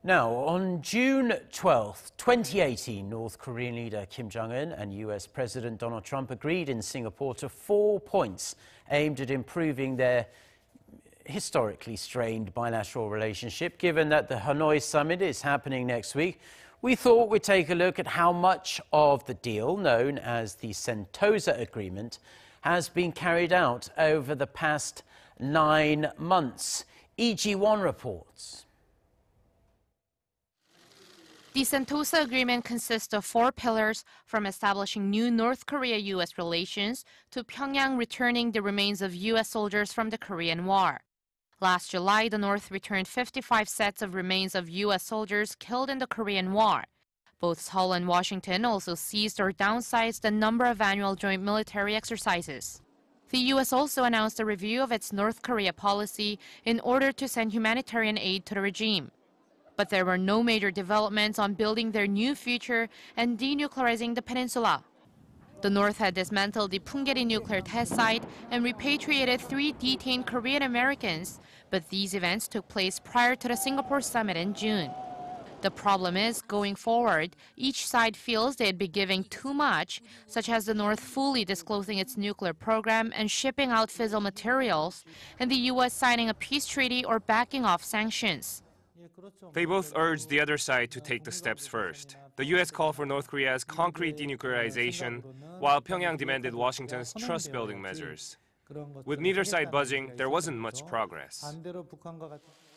Now, on June 12, 2018, North Korean leader Kim Jong-un and U.S. President Donald Trump agreed in Singapore to 4 points aimed at improving their historically strained bilateral relationship. Given that the Hanoi summit is happening next week, we thought we'd take a look at how much of the deal, known as the Sentosa Agreement, has been carried out over the past 9 months. EG1 reports. The Sentosa Agreement consists of 4 pillars, from establishing new North Korea-U.S. relations to Pyongyang returning the remains of U.S. soldiers from the Korean War. Last July, the North returned 55 sets of remains of U.S. soldiers killed in the Korean War. Both Seoul and Washington also ceased or downsized the number of annual joint military exercises. The U.S. also announced a review of its North Korea policy in order to send humanitarian aid to the regime. But there were no major developments on building their new future and denuclearizing the peninsula. The North had dismantled the Punggye nuclear test site and repatriated 3 detained Korean Americans, but these events took place prior to the Singapore summit in June. The problem is, going forward, each side feels they'd be giving too much, such as the North fully disclosing its nuclear program and shipping out fissile materials, and the U.S. signing a peace treaty or backing off sanctions. They both urged the other side to take the steps first. The U.S. called for North Korea's concrete denuclearization, while Pyongyang demanded Washington's trust-building measures. With neither side budging, there wasn't much progress.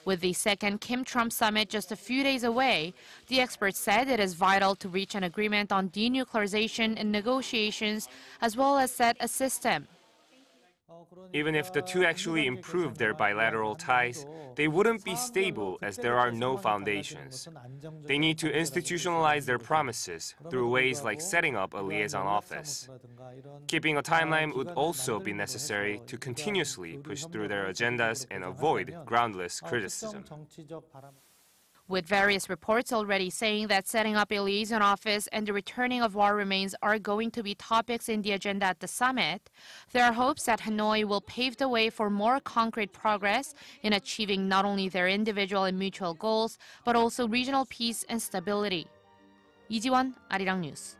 With the second Kim-Trump summit just a few days away, the experts said it is vital to reach an agreement on denuclearization in negotiations, as well as set a system. Even if the two actually improved their bilateral ties, they wouldn't be stable as there are no foundations. They need to institutionalize their promises through ways like setting up a liaison office. Keeping a timeline would also be necessary to continuously push through their agendas and avoid groundless criticism. With various reports already saying that setting up a liaison office and the returning of war remains are going to be topics in the agenda at the summit, there are hopes that Hanoi will pave the way for more concrete progress in achieving not only their individual and mutual goals, but also regional peace and stability. 이지원, 아리랑 뉴스.